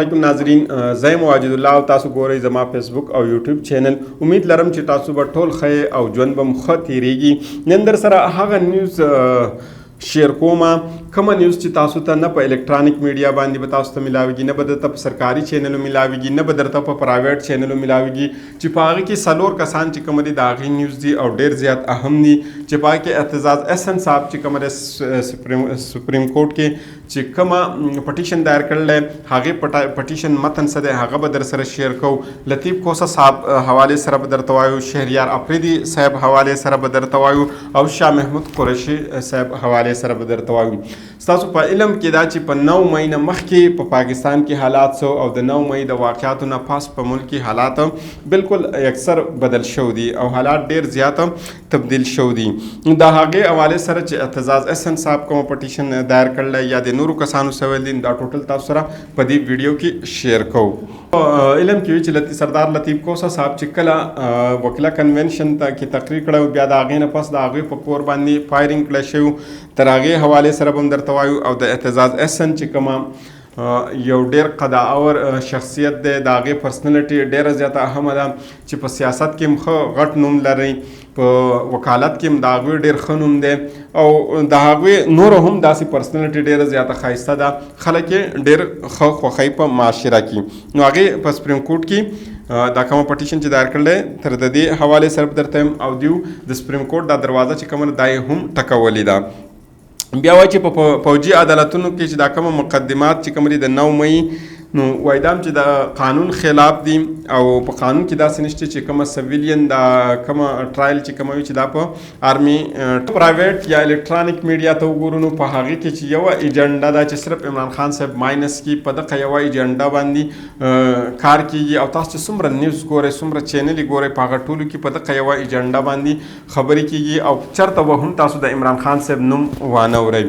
علیکم ناظرین زه واجد الله او تاسو ګورئ زما فیسبوک او یوټیوب چینل. امید لرم چې تاسو به ټول ښه او ژوند به مو ښه تیریږي. نن در سره هغه نیوز شیر کوم کومه نیوز چې تاسو ته نه په الکترونیک میډیا باندې به تاسو ته ملاویږي، نه به درته په سرکاري چینلو ملاویږي، نه به درته په پرایویټ چینلو ملاویږي، چې په هغې کې څلور کسان چې کوم دي د هغې نیوز دي او ډېر زیات اهم دي. چې په هغې کې اعتزاز احسن صاحب چې کوم دی سپریم کورټ کې چې کومه پټیشن دایر کړی دی هغې پټیشن متن څه دی هغه به در سره شیر کوو. لطیف کوسه صاحب حوالې سره به درته وایو، شهریار افریدي صاحب حوالې سره به درته وایو او شاه محمود قریشي صاحب حوالې سره به درته وایو. ستاسو په علم کې دا چې په 9 مئی نه مخکې په پاکستان کې حالات څه او د 9 مئی د واقعاتو نه پاس په ملک کې حالات بالکل اکثر بدل شو دي او حالات ډېر زیات تبدیل شو دي. د هغې حوالې سره چې اعتزاز احسن صاحب کوم پټیشن دایر کړلی یا د نورو کسانو سویل دي دا ټوټل تاسو سره په دې ویډیو کې شیر کوو. علم کې وي چې سردار لطیف کوسه صاحب چې کله وکیله کنونشن ته کې تقریر کړی بیا د هغې نه پس د هغې په کور باندې فایرنګ کړی شوی تر هغې حوالې سره به هم درته وایو. او د اعتزاز احسن چې کومه یو ډېر قداور شخصیت دی د هغې پرسنلټي ډېره زیاته اهمه ده چې په سیاست کې هم ښه غټ نوم لري، په وکالت کې هم د هغوی ډېر ښه نوم دی او د هغوی نورو هم داسې پرسنلټي ډېره زیاته ښایسته ده، خلک یې ډېر ښه خوښوي په معاشره کې. نو هغې په سپریم کورټ کې دا کومه پټیشن چې دایر کړی تر د دې حوالې سره درته یم او دیو د سپریم کورټ دا دروازه چې کومه دا یې هم ټکولې ده. بیا وایي چې په پوجي عدالتونو کې چې دا کومه مقدمات چې کوم دي د 9 مئی نو وایي دا چې د قانون خلاف دي او په قانون کې داسې نشته چې کومه سویلین دا کومه ټرایل چې کومه وي چې دا په آرمي پرایویټ یا الکترونیک میډیا ته وګورو نو په هغې کې چې یوه ایجنډا ده چې صرف عمران خان صاحب ماینس کې په دغه یوه ایجنډا باندې کار کیږي او تاسو چې څومره نیوز ګورئ څومره چینلې ګورئ په هغه ټولو کې په دغه یوه ایجنډا باندې خبرې کیږي او چېرته به هم تاسو د عمران خان صاحب نوم وانه اورئ.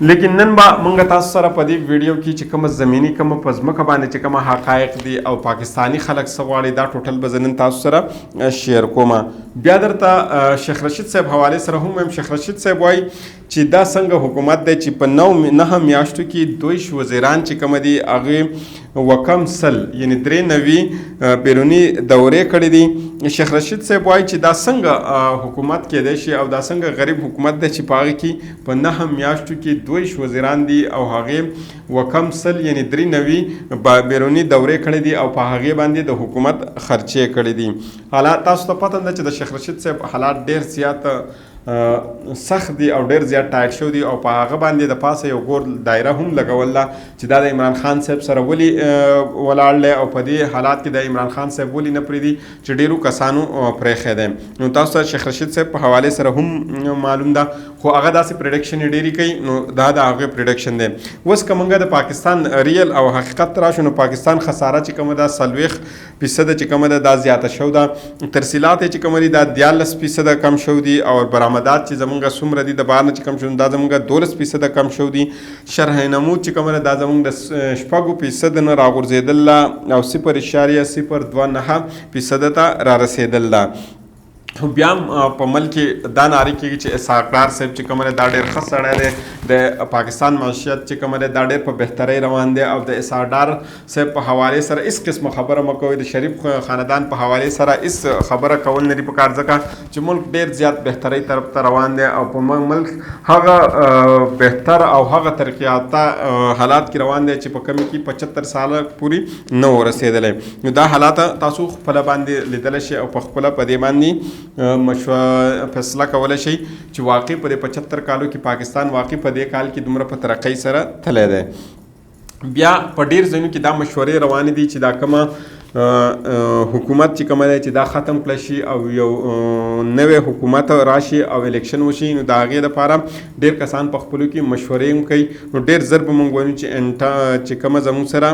لیکن نن به موږ تاسو سره په دې ویډیو کې چې کومه زمینی کومه په ځمکه باندې چې کومه حقایق دي او پاکستانی خلک څه غواړي دا ټوټل به زه نن تاسو سره شیر کوم. بیا درته شیخ رشید صاحب حوالې سره هم وایم. شیخ رشید صاحب وایي چې دا څنګه حکومت دی چې په 9 میاشتو کې 2 وزیران چې کومه دي هغې وکم سل یعنی 93 بیروني دورې کړې دي. شیخ رشید صاحب وایي چې دا څنګه حکومت کېدی شي او دا څنګه غریب حکومت دی چې په هغې کې په 9 میاشتو کې 2 وزیران دي او هغې وکم سل یعنی 93 بیروني دورې کړې دي او په هغې باندې د حکومت خرچې کړې دي. حالات تاسو ته پته ده چې د شیخ رشید صاحب حالات ډېر زیات سخت دي او ډېر زیات ټایټ شو دي او په هغه باندې د پاسه یو ګور دایره هم لګول ده چې دا د عمران خان صاحب سره ولې ولاړ دی او په دې حالات کې د عمران خان صاحب ولې نه پرېږدي چې ډېرو کسانو پرېښی دی. نو تاسو ته شیخ رشید صاحب په حوالې سره هم معلوم ده خو هغه داسې پریډکشن یې ډېرې کوي نو دا د هغې پریډکشن دی. اوس که موږ د پاکستان ریل او حقیقت راشو نو پاکستان خساره چې کومه ده 40% چې کومه ده دا زیاته شو ده. ترسیلات چې کومه دي دا 14% کم شو دي او برآمدات چې زمونږ څومره دي د بهر نه چې کم شو دا زمونږ 12% کم شو دي. شرح نمود چې کومه ده دا زمونږ د 6% نه راغورځېدل ده او 0.029% ته رارسېدل ده. بیا هم په ملک کې دا نارې کېږي چې اسحاق ډار صاحب چې کومه دا ډېر ښه سړی دی، د پاکستان معیشت چې کومه دا ډېر په بهترۍ روان دی او د اسحاق ډار صاحب په حوالې سره هېڅ قسمه خبره مه کوئ. د شریف خاندان په حوالې سره هېڅ خبره کول نه دي پکار ځکه چې ملک ډېر زیات بهترۍ طرف ته روان دی او په ملک هغه بهتر او هغه ترقیاته حالات کې روان دی چې په کمې کې 75 ساله پورې نه ورسېدلی. نو دا حالات تاسو خپله باندې لیدلی شئ او په خپله په دې باندې فیصله کولی شي چې واقع په دې 75 کالو کې پاکستان واقع په دې کال کې دومره په ترقۍ سره تللی دی. بیا په ډېر ځایونو کې دا مشورې روانې دي چې دا کومه حکومت چې کومه دی چې دا ختم کړی شي او یو نوی حکومت راشي او الیکشن وشي نو د هغې دپاره ډېر کسان په خپلو کې مشورې هم کوي. نو ډېر زر به موږ وایو چې کومه زموږ سره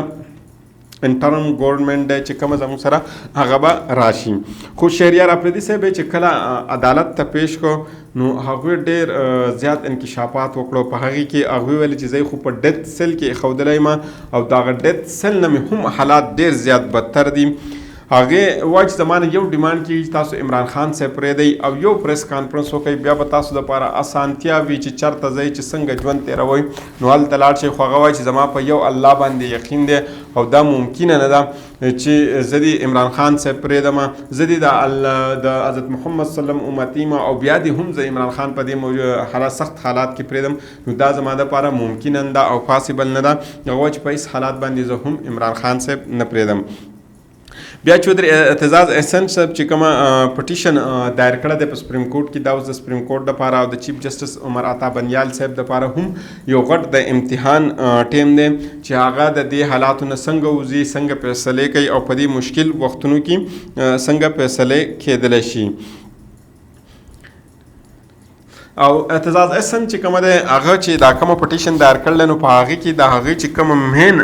انټرم ګورنمنټ دی چې کومه زموږ سره هغه به راشي. خو شهریار افریدي صاحب چې کله عدالت ته پیش کړو نو هغوی ډېر زیات انکشافات وکړو. په هغې کې هغوی ویل چې زه خو په ډیت سیل کې ایښودلی یم او د هغه ډیت سیل نه مې هم حالات ډېر زیات بدتر دي هغې وایي چې زما نه یو ډیمانډ کېږي چې تاسو عمران خان صاحب پرېږدئ او یو پریس کانفرنس وکړئ، بیا به تاسو دپاره اسانتیا وي چې چېرته ځئ چې څنګه ژوند تېروئ نو هلته لاړ شئ. خو هغه وایي چې زما په یو الله باندې یقین دی او دا ممکنه نه ده چې زه د عمران خان صاحب پرېږدم، زه د حضرت محمد صلی الله علیه وسلم امتي یم او بیا دې هم زه عمران خان په دې سخت حالات کې پرېږدم نو دا زما دپاره ممکنه نه ده او پاسبل نه ده. هغه وایي چې په هېڅ حالات باندې زه هم عمران خان صاحب نه پرېږدم. بیا چودھری اعتزاز احسن صاحب چې کومه پټیشن دایر کړی دی په سپریم کورټ کې، دا اوس د سپریم کورټ دپاره او د چیف جسټس عمر عطا بنیال صاحب دپاره هم یو غټ د امتحان ټیم دی چې هغه د دې حالاتو نه څنګه وځي، څنګه فیصلې کوي او په دې مشکل وختونو کې څنګه فیصلې کېدلی شي. او اعتزاز احسن چې کومه دی هغه چې دا کومه پټیشن دایر کړلی نو په هغې کې د هغې چې کومه مین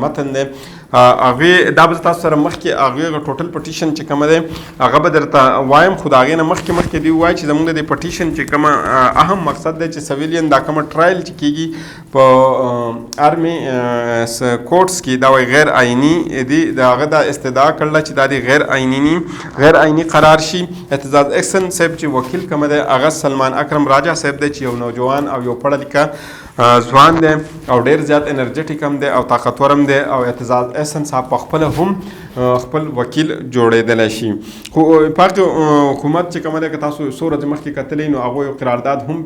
متن دی هغې دا به تاسو سره مخکې هغې ټوټل پټیشن چې کومه دی هغه به درته وایم، خو د هغې نه مخکې دوی وایي چې زموږ د دې پټیشن چې کومه اهم مقصد دی چې سویلین دا کومه ټرایل چې کېږي په آرمي کورټس کې دا وایي غیر آئیني دي، د هغه دا استدعا کړله چې دا د غیر آئیني قرار شي. اعتزاز احسن صاحب چې وکیل کومه دی هغه سلمان اکرم راجا صاحب دی چې یو نوجوان او یو پړه لیکه ځوان دی او ډېر زیات انرجیټیک هم دی او طاقتور هم دی او اعتزاز احسن صاحب په خپله هم خپل وکیل جوړېدلی شي. خو پاک حکومت چې کومه دی که تاسو څو ورځې مخکې کتلی نو هغوی یو قرارداد هم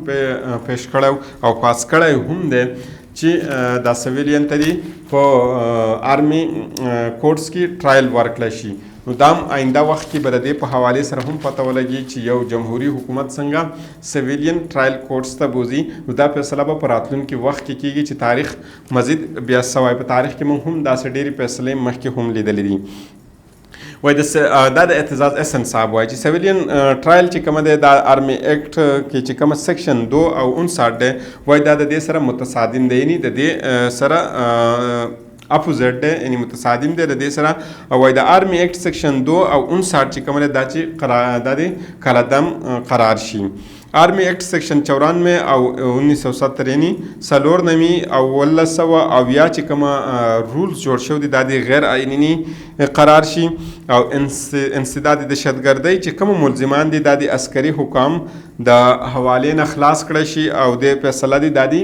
پیش کړی او پاس کړی هم دی چې دا سویلین ته دي په آرمي کورټس کې ټرایل ورکړی شي. نو دا آینده وخت کې به د دې په حوالې سره هم پته ولګي چې یو جمهوري حکومت څنګه سویلین ټرایل کورټس ته بوځي. نو دا فیصله به په راتلونکي وخت کې کېږي چې تاریخ مزید بیا سوی په تاریخ کې موږ هم داسې ډېرې فیصلې مخکې هم لیدلې دي. وایي دا د اعتزاز احسن صاحب وایي چې سویلین ټرایل چې کومه دی دا آرمي ایکټ کې چې کومه سیکشن 2 او 59 دی وایي دا د دې سره متصادم دی، یعنی د دې سره اپوزیټ دی، یعنی متصادم دی د دې سره. وایي د آرمي ایکټ سیکشن 2 او 59 چې کومه دی دا چې دا د کالعدم قرار شي. آرمی ایکٹ سیکشن 94 او 1970 یعنی 94 او 1900 چې کومه رولز جوړ شوي دي دا د غیر آئیني قرار شي. او انسداد دهشتګردۍ چې کوم ملزمان دي دا د عسکري حکام د حوالې نه خلاص کړی شي او د فیصله دي دا د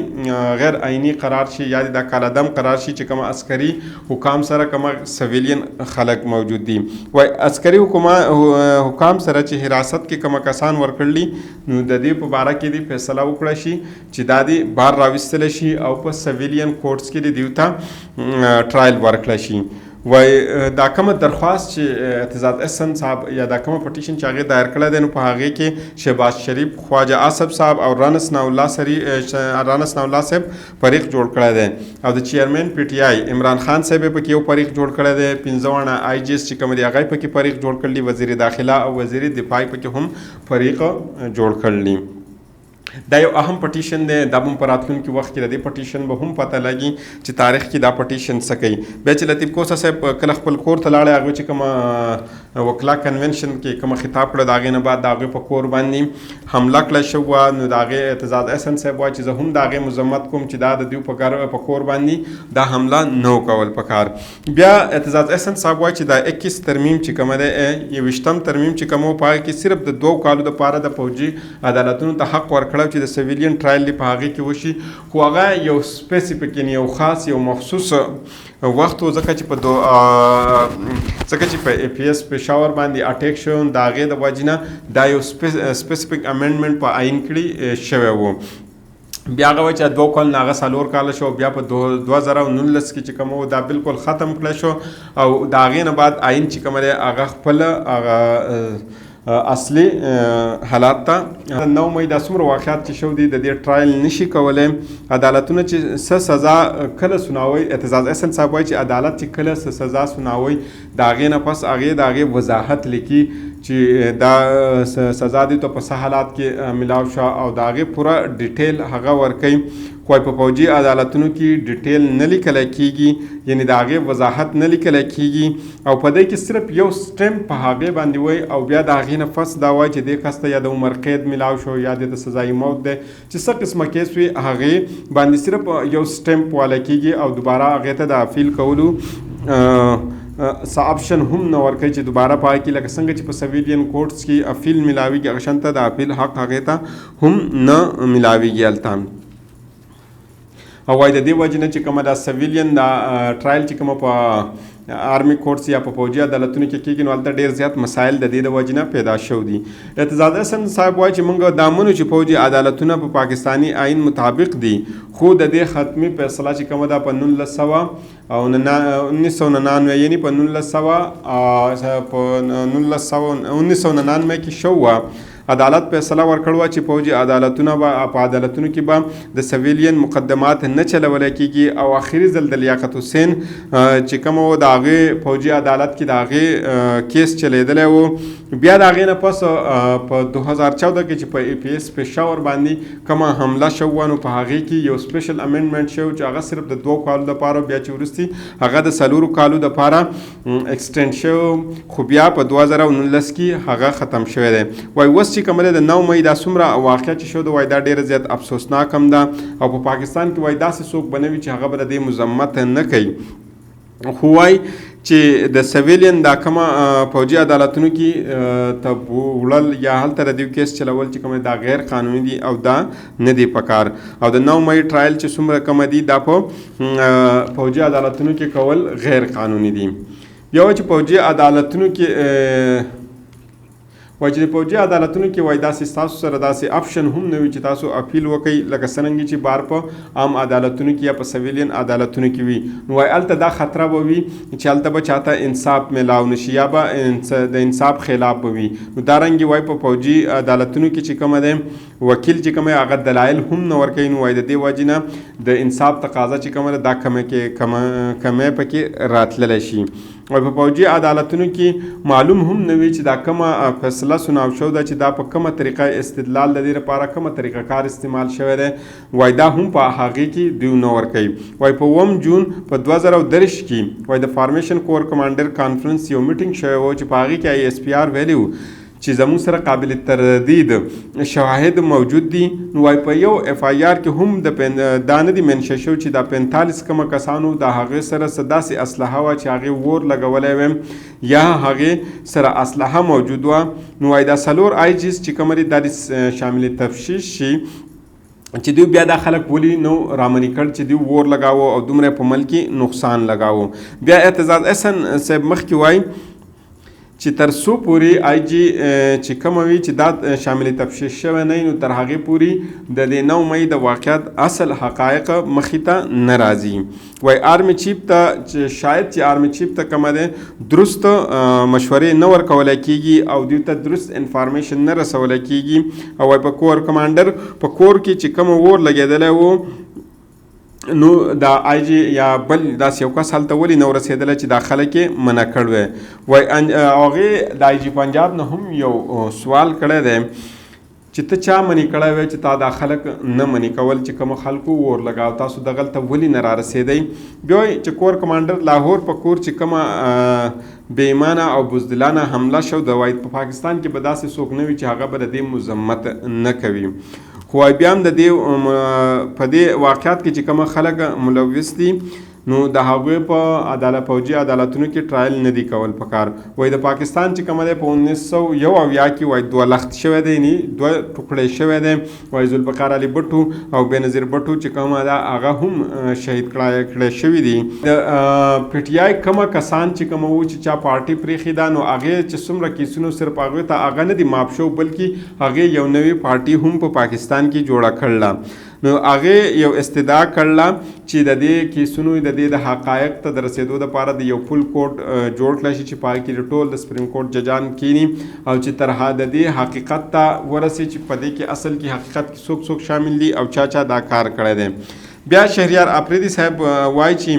غیر آئیني قرار شي یا د کالعدم قرار شي چې کوم عسکري حکام سره کوم سویلین خلک موجود دي. وای عسکري حکام سره چې حراست کې کوم کسان ورکړلی نو د دې په باره کې دی فیصله وکړه شي چې دا دی بار راوستل شي او په سویلین کورټس کې دی دیو ته ټرایل ورکړه شي. وای دا کومه درخواست چې اعتزاز احسن صاحب یا دا کومه پټیشن چې هغې دایر کړی دی نو په هغې کې شهباز شریف، خواجه آصف صاحب او رانس ناالله صاحب فریق جوړ کړی دی او د چیرمین پی ټی آی عمران خان صاحب یې پکې یو فریق جوړ کړی دی. 15 آی جی ایس چې کوم دی هغه یې پکې فریق جوړ کړلی، وزیر داخله او وزیر دفاع پکې هم فریق جوړ کړلی. دا یو اهم پټیشن دی، دا به په راتلونکي وخت کې د دې پټیشن به هم پته لګي چې تاریخ کې دا پټیشن څه کوي. بیا چې لطیف کوسه صاحب کله خپل کور ته لاړی هغوی چې کومه وکلا کنونشن کې کومه خطاب کړه د هغې نه بعد د هغوی په کور باندې حمله کړی شوې وه نو د هغې اعتزاز احسن صاحب وایي چې زه هم د هغې مذمت کوم چې دا د دوی په کور باندې دا حمله نه کول پکار. بیا اعتزاز احسن صاحب وایي چې دا 21 ترمیم چې کومه دی 21 ترمیم چې کوم په هغې کې صرف د 2 کالو دپاره د پوځي عدالتونو ته حق ورکړی چې د سویلین ټرایل دی په هغې کې وشي، خو هغه یو سپیسیفیک یعنی یو خاص یو مخصوص وخت و ځکه چې په ای پی ایس پېښور باندې اټیک شوی د هغې د وجې نه دا یو سپیسیفیک امینډمنټ په آئین کړي شوی و. بیا هغه وایي چې 2 کال نه هغه 4 کاله شو، بیا په 2019 کې چې کوم و دا بالکل ختم کړی شو او د هغې نه بعد آئین چې کومه دی هغه خپله هغه اصلي حالات ته 9 مئی دا څومره واقعات چې شو دي د دې ټرایل نشي کولی. عدالتونه چې څه سزا کله سناوي، اعتزاز احسن صاحب وایي چې عدالت چې کله څه سزا سناوي د هغې نه پس هغې د هغې وضاحت لیکي چې دا سزا دي ته په څه حالات کې ملاو شوه او د هغې پوره ډیټیل هغه ورکوي. خو په پوځي عدالتونو کې ډیټیل نه لیکلی کېږي، یعنی د هغې وضاحت نه لیکلی کېږي او په دې کې صرف یو سټمپ په هغې باندې وایي او بیا د هغې نه پس دا وایي چې دې کس ته یا د عمر قید ملاو شو یا د سزای موت دی چې څه قسمه کیس وي هغې باندې صرف یو سټمپ والی کېږي او دوباره هغې ته د اپیل کولو څه اپشن هم نه ورکوي چې دوباره پای کې لکه څنګه چې په سویلین کورټس کې اپیل ملاویږي هغه شانته د اپیل حق هغې ته هم نه ملاویږي هلته. او وایي د دې وجې نه چې کومه دا سویلین دا ټرایل چې کومه په آرمی کورټس یا په فوجي عدالتونو کې کېږي نو هلته ډېر زیات مسایل د دې د وجې نه پیدا شوي دي. اعتزاز احسن صاحب وایي چې موږ دا منو چې فوجي عدالتونه په پاکستاني آئین مطابق دي خو د دې ختمي فیصله چې کومه ده په 1999 یعنی په 1999 کې شو وه. عدالت فیصله ورکړه چې فوجي عدالتونه به په عدالتونو کې به د سویلین مقدمات نه چلولی کېږي او آخري ځل د لیاقت حسین چې کوم و د هغې فوجي عدالت کې د هغې کیس چلیدلی و. بیا د هغې نه پس په 2014 کې چې په ای پی ایس پېښور باندې کومه حمله شو نو په هغې کې یو سپیشل امینډمنټ شو چې هغه صرف د 2 کالو دپاره بیا چې وروستي هغه د 4 کالو دپاره ایکسټینډ شو خو بیا په 2019 کې هغه ختم شوی دی. وایي اوس چې کومه د 9 مۍ دا څومره واقعه چې شو د وایي دا ډېره زیات افسوسناک هم ده او په پاکستان کې وایي داسې څوک به نه وي چې هغه به د دې مذمت نه کوي. خو وایي چې د سویلین دا کومه فوجي عدالتونو کې ته وړل یا هلته د دې کیس چلول چې کومه دا غیر قانوني دي او دا نه دی پکار. او د 9 مۍ ټرایل چې څومره کومه دي دا په فوجي عدالتونو کې کول غیر قانوني دي. بیا وایي چې فوجي عدالتونو کې وایي چې د فوجي عدالتونو کې وایي داسې ستاسو سره داسې اپشن هم نه وي چې تاسو اپیل وکئ لکه څرنګه چې بار په عام عدالتونو کې یا په سویلین عدالتونو کې وي. نو وایي هلته دا خطره به وي چې هلته به چاته انصاف میلاو نشي یا به د انصاف خلاف به وي. نو دارنګې وایي په فوجي عدالتونو کې چې کومه دی وکیل چې کومه هغه دلایل هم نه ورکوي. نو وایي د دې وجې نه د انصاف تقاضا چې کومه ده دا کمی پکې راتللی شي. او په فوجي عدالتونو کې معلوم هم نه وي چې دا کومه فیصله سناو شو ده چې دا په کومه طریقه استدلال د دې لپاره کومه طریقه کار استعمال شوی دی. وایي دا هم په هغې کې دوی نه ورکوي. وایي په 1 جون په 2023 کې وایي د فارمیشن کور کمانډر کانفرنس یو میټینګ شوی و چې په هغې کې آی ایس پی آر ویلي و چې زموږ سره قابل تردید شواهد موجود دي. نو وایي په یو اف آی آر کې هم دا نه دي منشا شو چې دا 45 کومه کسانو د هغې سره څه داسې اسلحه وه چې هغې ور لګولی ویم یا هغې سره اسلحه موجود وه. نو وایي دا 4 آی جیز چې کومه دي دا شامل تفتیش شي چې دوی بیا دا خلک ولې نو رامنې کړ چې دوی ور لګاوه او دومره په ملک کې نقصان لګاوه. بیا اعتزاز احسن صاحب مخکې وایي چې تر څو پورې آی جی چې کومه وي چې دا شامل تفتیش شوی نه نو تر هغې پورې د دې 9 مۍ د واقعیت اصل حقایق مخې ته نه راځي. وایي آرمی چیف ته چې شاید چې آرمی چیف ته کومه دی درست مشورې نه ورکولی کېږي او دوی ته درست انفارمیشن نه رسولی کېږي. او وایي په کور کمانډر په کور کې چې کومه ور لګېدلی و نو دا آی جی یا بل داسې یو کس هلته ولې نه ورسېدلی چې دا خلک یې منع کړی وی. وایي هغې د آی جی پنجاب نه هم یو سوال کړی دی چې ته چا منع کړی وی چې تا دا خلک نه منع کول چې کومو خلکو ور لګاو تاسو دغلته ولې نه رارسېدی. بیا وایي چې کور کمانډر لاهور په کور چې کومه بې ایمانه او بزدلانه حمله شو د وایي په پاکستان کې به داسې څوک نه وي چې هغه به د دې مذمت نه کوي. خو بیا هم د دې په دې واقعیت کې چې کومه خلک ملوث دي نو د هغوی په فوجي عدالتونو کې ټرایل نه دی کول پکار. وایي د پاکستان چې کومه دی په 1971 کې وایي 2 لخت شوی دی یعنې 2 ټوکړی شوی دی. وایي ذوالفقار علي بټو او بېنظیر بټو چې کومه ده هغه هم شهید کړی شوي دي. د پی ټي آی کومه کسان چې کومه وو چې چا پارټي پرېښې ده نو هغې چې څومره کیسونو صرف هغوی ته هغه نه دي معاف شو بلکې هغې یو نوې پارټي هم په پاکستان کې جوړه کړله. نو هغې یو استدعا کړله چې د دې کیسونو د دې د حقایق ته د رسېدو دپاره د یو فل کوډ جوړ کړی شي چې په هغې کې د ټول د سپریم کورټ ججان کینی او چې تر د دې حقیقت ته ورسي چې په دې کې اصل کې حقیقت کې څوک څوک شامل دي او چا دا کار کړی دی. بیا شهریار افریدي صاحب وایي چې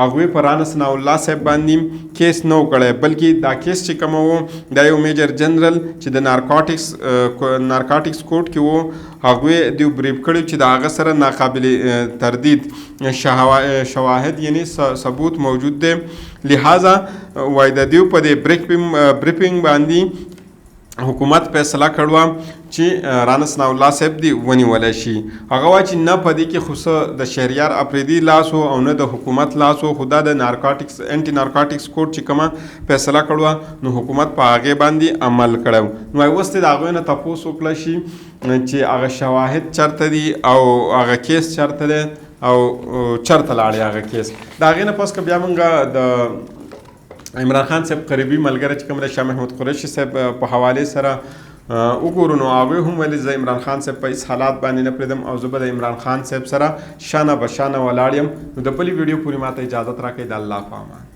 هغوی په رانا ثناء الله صاحب باندې کیس نه و کړی بلکې دا کیس چې کومه و دا یو میجر جنرل چې د نارکاټکس کوټ کې و هغوی دوی بریف کړي چې د هغه سره ناقابل تردید شواهد یعنی ثبوت موجود دی. لہذا وایي د دوی په دې بریفینګ باندې حکومت فیصله کړوه چې رانا ثناء الله صاحب دی ونیولی شي. هغه وایي چې نه په دې کې خو څه د شهریار افریدي لاس او نه د حکومت لاس خو دا د نارکاټکس انټي نارکاټکس کوډ چې کومه فیصله کړوه نو حکومت په هغې باندې عمل کړی. نو اوس د هغوی نه تپوس وکړی شي چې هغه شواهد چېرته دي او هغه کیس چېرته دی او چېرته لاړې هغه کیس. د هغې نه پس که بیا موږ د عمران خان صاحب قریبي ملګری چې کوم دی شاه محمود قریشي صاحب په حوالې سره وګورو نو هغوی هم ویلي زه عمران خان صاحب په هېڅ حالات باندې نه پرېږدم او زه به د عمران خان صاحب سره شانه به شانه ولاړ یم. نو د بلې ویډیو پورې ماته اجازت راکړئ. د الله په امان.